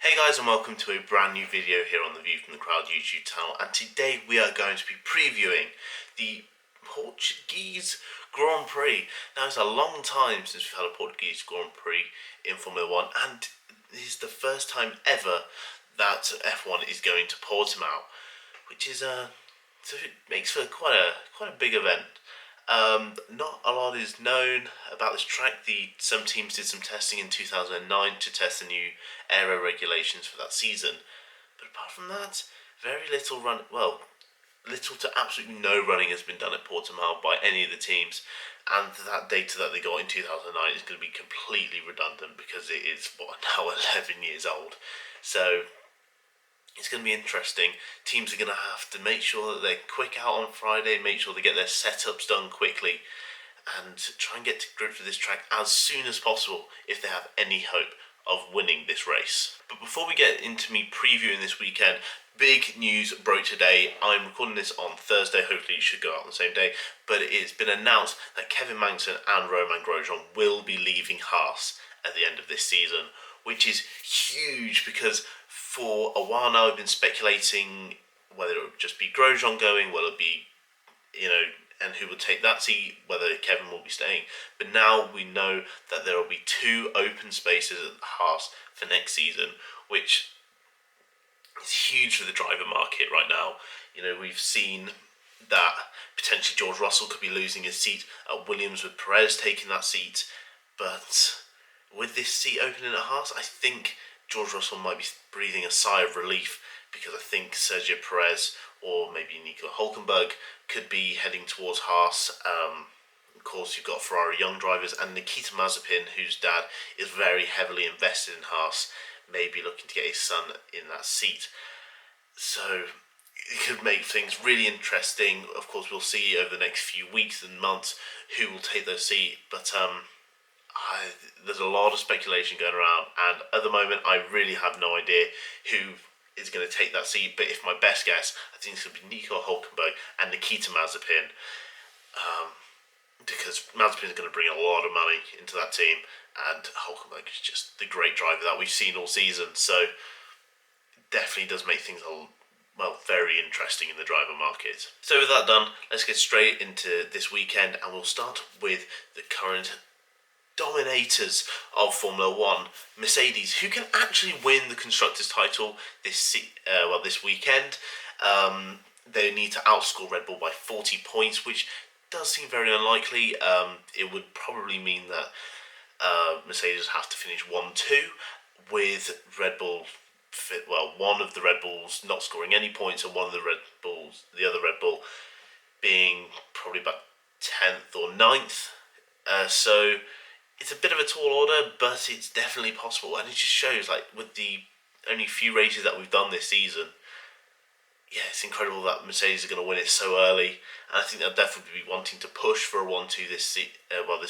Hey guys, and welcome to a brand new video here on the View from the Crowd YouTube channel, and today we are going to be previewing the Portuguese Grand Prix. Now it's a long time since we've had a Portuguese Grand Prix in Formula 1, and this is the first time ever that F1 is going to Portimao, which is so it makes for quite a big event. Not a lot is known about this track. Some teams did some testing in 2009 to test the new aero regulations for that season, but apart from that, very little little to absolutely no running has been done at Portimao by any of the teams, and that data that they got in 2009 is going to be completely redundant because it is now 11 years old. So it's going to be interesting. Teams are going to have to make sure that they're quick out on Friday, make sure they get their setups done quickly, and try and get to grips with this track as soon as possible if they have any hope of winning this race. But before we get into me previewing this weekend, big news broke today. I'm recording this on Thursday, hopefully it should go out on the same day, but it's been announced that Kevin Magnussen and Romain Grosjean will be leaving Haas at the end of this season, which is huge because for a while now I've been speculating whether it would just be Grosjean going, whether it be, and who would take that seat, whether Kevin will be staying. But now we know that there will be two open spaces at Haas for next season, which is huge for the driver market right now. We've seen that potentially George Russell could be losing his seat at Williams with Perez taking that seat, but with this seat opening at Haas, I think George Russell might be breathing a sigh of relief, because I think Sergio Perez or maybe Nico Hülkenberg could be heading towards Haas. Of course, you've got Ferrari young drivers, and Nikita Mazepin, whose dad is very heavily invested in Haas, may be looking to get his son in that seat. So it could make things really interesting. Of course, we'll see over the next few weeks and months who will take those seats, but there's a lot of speculation going around, and at the moment I really have no idea who is going to take that seat. But if my best guess, I think it's going to be Nico Hülkenberg and Nikita Mazepin, because Mazepin is going to bring a lot of money into that team, and Hülkenberg is just the great driver that we've seen all season. So it definitely does make things very interesting in the driver market. So with that done, let's get straight into this weekend, and we'll start with the current dominators of Formula 1, Mercedes, who can actually win the Constructors' title this weekend. They need to outscore Red Bull by 40 points, which does seem very unlikely. It would probably mean that Mercedes have to finish 1-2, with Red Bull, one of the Red Bulls not scoring any points, and the other Red Bull being probably about 10th or 9th. So it's a bit of a tall order, but it's definitely possible, and it just shows, with the only few races that we've done this season, it's incredible that Mercedes are going to win it so early, and I think they'll definitely be wanting to push for a 1-2 this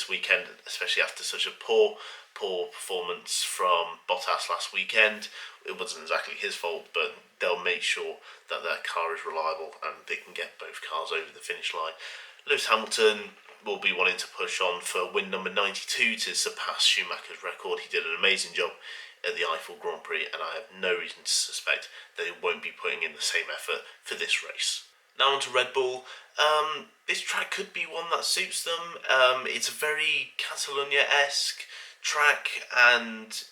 weekend, especially after such a poor performance from Bottas last weekend. It wasn't exactly his fault, but they'll make sure that their car is reliable and they can get both cars over the finish line. Lewis Hamilton will be wanting to push on for win number 92 to surpass Schumacher's record. He did an amazing job at the Eiffel Grand Prix, and I have no reason to suspect that he won't be putting in the same effort for this race. Now on to Red Bull. This track could be one that suits them. It's a very Catalonia-esque track, and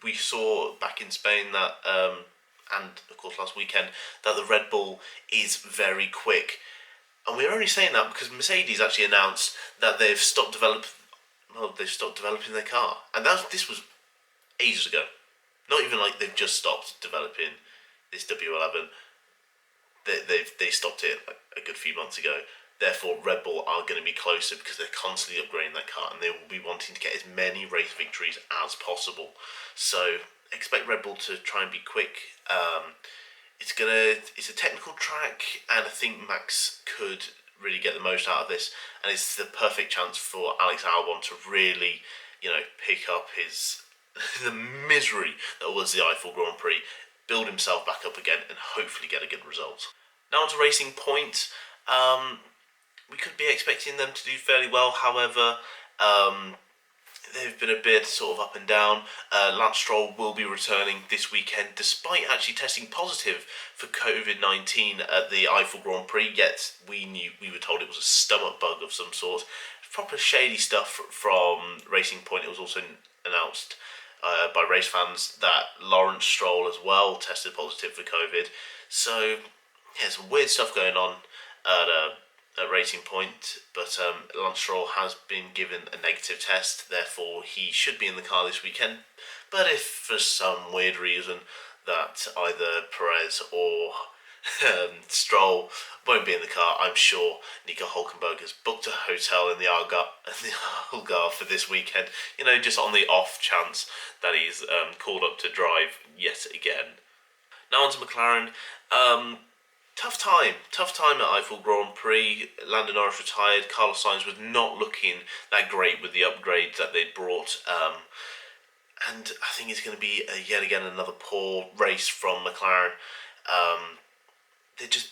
we saw back in Spain that, and of course last weekend, that the Red Bull is very quick. And we're only saying that because Mercedes actually announced that they've stopped developing their car, and this was ages ago. Not even like they've just stopped developing this W11. They stopped it a good few months ago. Therefore, Red Bull are going to be closer because they're constantly upgrading their car, and they will be wanting to get as many race victories as possible. So expect Red Bull to try and be quick. It's a technical track, and I think Max could really get the most out of this, and it's the perfect chance for Alex Albon to really, pick up the misery that was the Eiffel Grand Prix, build himself back up again, and hopefully get a good result. Now on to Racing Point. We could be expecting them to do fairly well. However, they've been a bit sort of up and down. Lance Stroll will be returning this weekend, despite actually testing positive for COVID-19 at the Eiffel Grand Prix. Yet we were told it was a stomach bug of some sort. Proper shady stuff from Racing Point. It was also announced by race fans that Lawrence Stroll as well tested positive for COVID. So yeah, some weird stuff going on at Racing Point, but Lance Stroll has been given a negative test, therefore he should be in the car this weekend. But if for some weird reason that either Perez or Stroll won't be in the car, I'm sure Nico Hulkenberg has booked a hotel in the Algarve for this weekend, just on the off chance that he's called up to drive yet again. Now on to McLaren. Tough time at Eiffel Grand Prix. Lando Norris retired. Carlos Sainz was not looking that great with the upgrades that they'd brought. And I think it's going to be yet again another poor race from McLaren.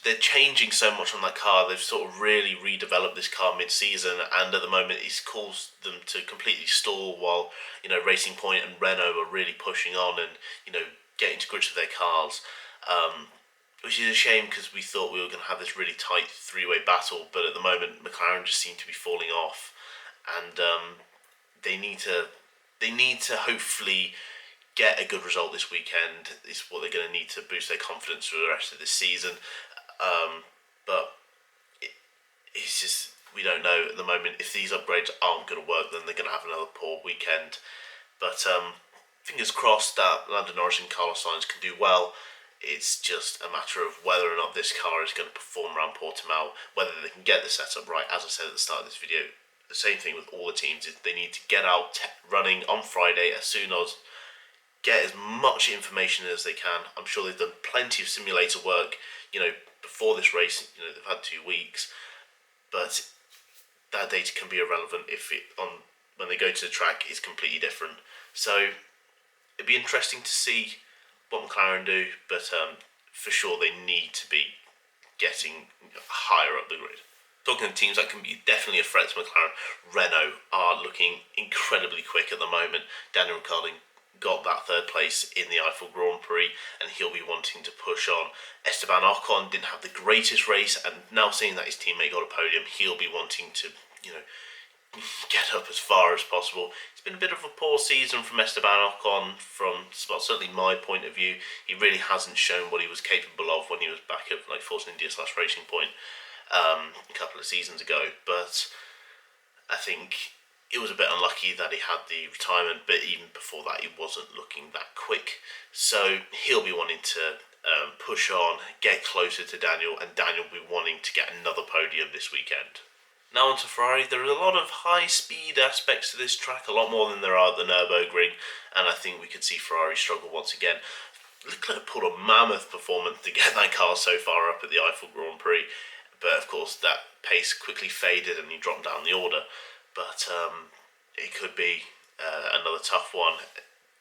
They're changing so much on that car. They've sort of really redeveloped this car mid-season, and at the moment it's caused them to completely stall while Racing Point and Renault are really pushing on and getting to grips with their cars. Which is a shame because we thought we were going to have this really tight three-way battle, but at the moment McLaren just seem to be falling off, and they need to hopefully get a good result this weekend. Is what they're going to need to boost their confidence for the rest of this season. But it's just, we don't know at the moment. If these upgrades aren't going to work, then they're going to have another poor weekend. But fingers crossed that Lando Norris and Carlos Sainz can do well. It's just a matter of whether or not this car is going to perform around Portimao, whether they can get the setup right. As I said at the start of this video, the same thing with all the teams is they need to get out running on Friday as soon as, get as much information as they can. I'm sure they've done plenty of simulator work, before this race. They've had 2 weeks, but that data can be irrelevant if when they go to the track is completely different. So it'd be interesting to see what McLaren do, but for sure they need to be getting higher up the grid. Talking of teams that can be definitely a threat to McLaren, Renault are looking incredibly quick at the moment. Daniel Ricciardo got that third place in the Eiffel Grand Prix, and he'll be wanting to push on. Esteban Ocon didn't have the greatest race, and now seeing that his teammate got a podium, he'll be wanting to, get up as far as possible. It's been a bit of a poor season from Esteban Ocon from, well, certainly my point of view. He really hasn't shown what he was capable of when he was back at Force India / Racing Point a couple of seasons ago. But I think it was a bit unlucky that he had the retirement, but even before that he wasn't looking that quick. So he'll be wanting to push on, get closer to Daniel, and Daniel will be wanting to get another podium this weekend. Now on to Ferrari. There are a lot of high-speed aspects to this track, a lot more than there are at the Nürburgring, and I think we could see Ferrari struggle once again. Leclerc pulled a mammoth performance to get that car so far up at the Eiffel Grand Prix, but of course that pace quickly faded and he dropped down the order. But it could be another tough one.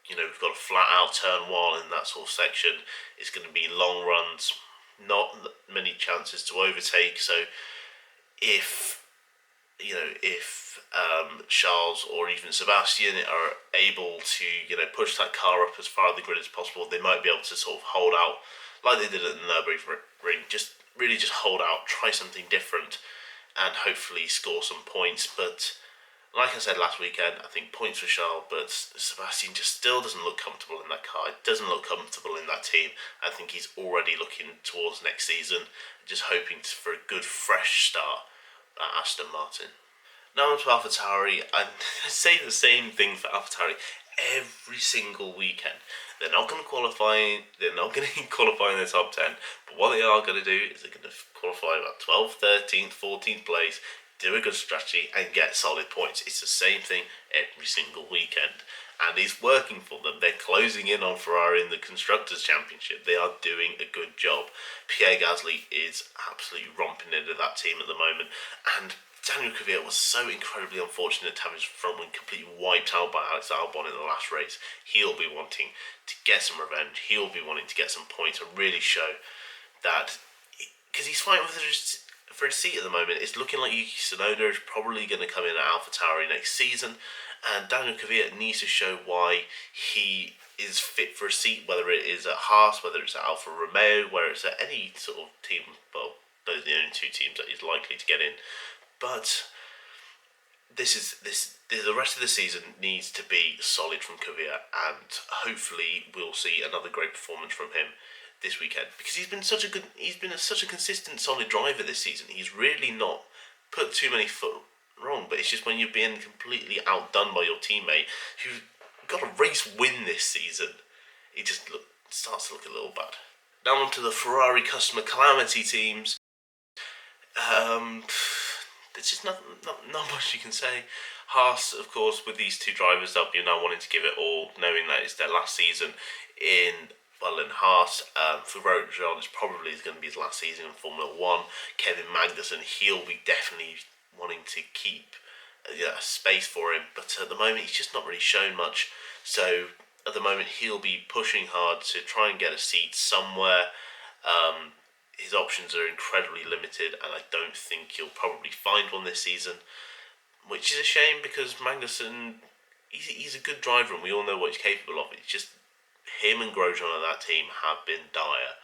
We've got a flat-out turn one in that sort of section. It's going to be long runs, not many chances to overtake, so if Charles or even Sebastian are able to push that car up as far up the grid as possible, they might be able to sort of hold out like they did at the Nürburgring. Just hold out, try something different, and hopefully score some points. But like I said last weekend, I think points for Charles, but Sebastian just still doesn't look comfortable in that car. It doesn't look comfortable in that team. I think he's already looking towards next season, just hoping for a good fresh start at Aston Martin. Now on to AlphaTauri. I say the same thing for AlphaTauri every single weekend. They're not going to qualify. They're not going to qualify in the top 10. But what they are going to do is they're going to qualify about 12th, 13th, 14th place, do a good strategy, and get solid points. It's the same thing every single weekend, and it's working for them. They're closing in on Ferrari in the Constructors' Championship. They are doing a good job. Pierre Gasly is absolutely romping into that team at the moment, and Daniel Kvyat was so incredibly unfortunate to have his front wing completely wiped out by Alex Albon in the last race. He'll be wanting to get some revenge. He'll be wanting to get some points and really show that, because he's fighting for his seat at the moment. It's looking like Yuki Tsunoda is probably going to come in at AlphaTauri next season, and Daniel Kvyat needs to show why he is fit for a seat, whether it is at Haas, whether it's at Alfa Romeo, whether it's at any sort of team. Well, those are the only two teams that he's likely to get in. But the rest of the season needs to be solid from Kvyat, and hopefully we'll see another great performance from him this weekend, because he's been such a consistent, solid driver this season. He's really not put too many foot wrong, but it's just when you're being completely outdone by your teammate who got a race win this season, it just starts to look a little bad. Now on to the Ferrari customer calamity teams. There's just not much you can say. Haas, of course, with these two drivers, they'll be now wanting to give it all, knowing that it's their last season in Haas. For Grosjean, it's probably going to be his last season in Formula 1. Kevin Magnussen, he'll be definitely wanting to keep space for him, but at the moment he's just not really shown much. So at the moment he'll be pushing hard to try and get a seat somewhere. His options are incredibly limited, and I don't think he'll probably find one this season, which is a shame, because Magnussen, he's a good driver and we all know what he's capable of. It's just him and Grosjean on that team have been dire,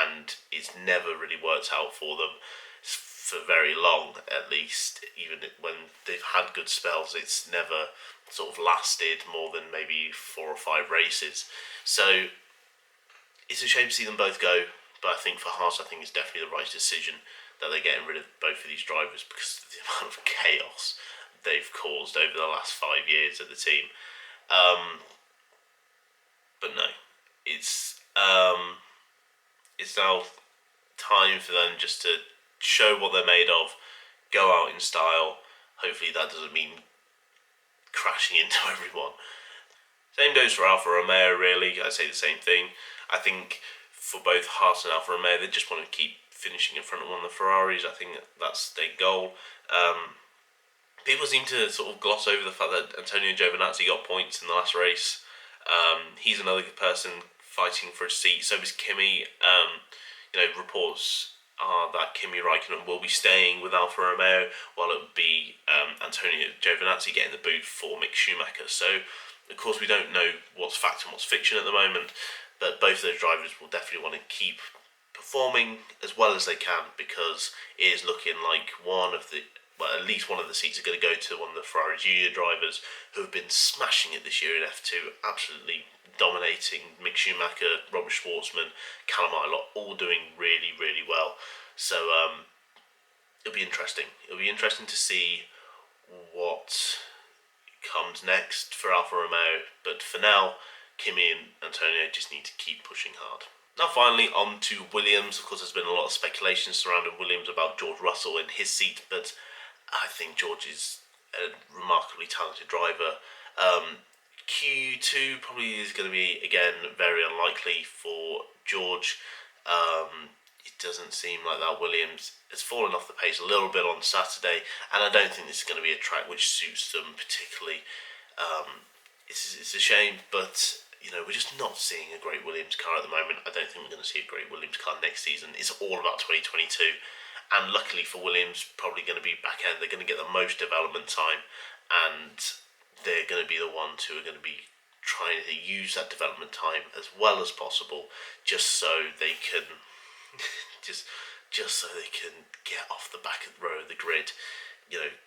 and it's never really worked out for them for very long, at least. Even when they've had good spells, it's never sort of lasted more than maybe 4 or 5 races. So it's a shame to see them both go. But I think for Haas, I think it's definitely the right decision that they're getting rid of both of these drivers, because of the amount of chaos they've caused over the last 5 years at the team. But no, it's now time for them just to show what they're made of, go out in style. Hopefully that doesn't mean crashing into everyone. Same goes for Alfa Romeo, really. I say the same thing. I think for both Haas and Alfa Romeo, they just want to keep finishing in front of one of the Ferraris. I think that's their goal. People seem to sort of gloss over the fact that Antonio Giovinazzi got points in the last race. He's another person fighting for a seat. So is Kimi. Reports are that Kimi Raikkonen will be staying with Alfa Romeo, while it would be Antonio Giovinazzi getting the boot for Mick Schumacher. So, of course, we don't know what's fact and what's fiction at the moment, but both those drivers will definitely want to keep performing as well as they can, because it is looking like at least one of the seats are going to go to one of the Ferrari Junior drivers, who have been smashing it this year in F2, absolutely dominating. Mick Schumacher, Robert Schwartzman, Callum Ilott, all doing really, really well. So it'll be interesting. It'll be interesting to see what comes next for Alfa Romeo, but for now, Kimi and Antonio just need to keep pushing hard. Now finally, on to Williams. Of course, there's been a lot of speculation surrounding Williams about George Russell and his seat, but I think George is a remarkably talented driver. Q2 probably is going to be, again, very unlikely for George. It doesn't seem like that Williams has fallen off the pace a little bit on Saturday, and I don't think this is going to be a track which suits them particularly. It's a shame, but we're just not seeing a great Williams car at the moment. I don't think we're going to see a great Williams car next season. It's all about 2022. And luckily for Williams, probably going to be back end. They're going to get the most development time, and they're going to be the ones who are going to be trying to use that development time as well as possible, just so they can just so they can get off the back row of the grid,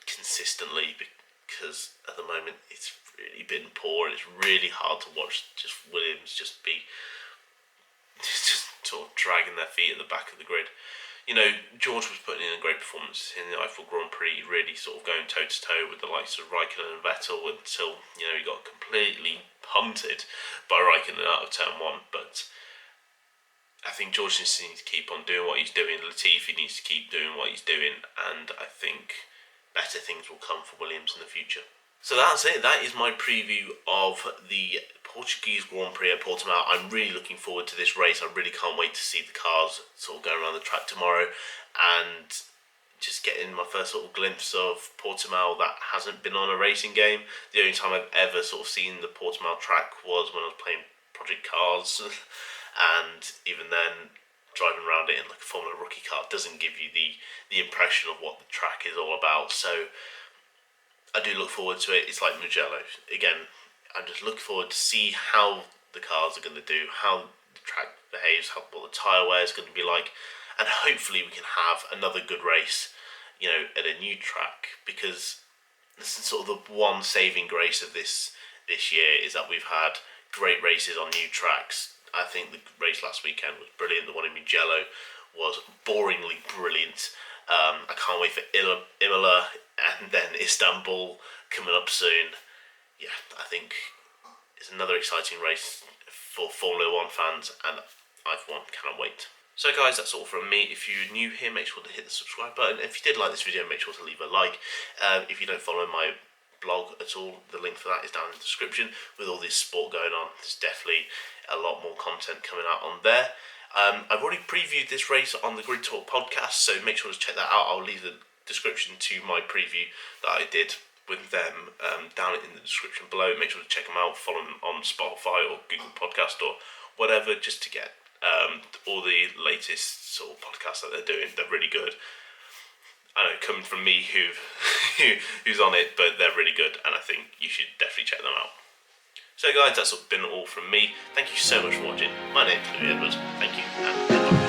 consistently, because at the moment it's really been poor, and it's really hard to watch just Williams just sort of dragging their feet at the back of the grid. George was putting in a great performance in the Eiffel Grand Prix, really sort of going toe-to-toe with the likes of Raikkonen and Vettel, until, he got completely punted by Raikkonen out of turn 1. But I think George needs to keep on doing what he's doing. Latifi needs to keep doing what he's doing, and I think better things will come for Williams in the future. So that's it. That is my preview of the Portuguese Grand Prix at Portimao. I'm really looking forward to this race. I really can't wait to see the cars sort of going around the track tomorrow, and just getting my first sort of glimpse of Portimao that hasn't been on a racing game. The only time I've ever sort of seen the Portimao track was when I was playing Project Cars, and even then, driving around it in like a Formula Rookie car doesn't give you the impression of what the track is all about. So I do look forward to it. It's like Mugello. Again, I'm just looking forward to see how the cars are going to do, how the track behaves, what the tyre wear is going to be like, and hopefully we can have another good race, at a new track, because this is sort of the one saving grace of this year, is that we've had great races on new tracks. I think the race last weekend was brilliant. The one in Mugello was boringly brilliant. I can't wait for Imola and then Istanbul coming up soon. Yeah, I think it's another exciting race for Formula One fans, and I, for one, cannot wait. So guys, that's all from me. If you're new here, make sure to hit the subscribe button. If you did like this video, make sure to leave a like. If you don't follow my blog at all, the link for that is down in the description. With all this sport going on, there's definitely a lot more content coming out on there. I've already previewed this race on the Grid Talk podcast, so make sure to check that out. I'll leave the description to my preview that I did with them down in the description below. Make sure to check them out, follow them on Spotify or Google Podcast or whatever, just to get all the latest sort of podcasts that they're doing. They're really good. I know, coming from me who's on it, but they're really good, and I think you should definitely check them out. So guys, that's been all from me. Thank you so much for watching. My name's Louis Edwards. Thank you, and goodbye.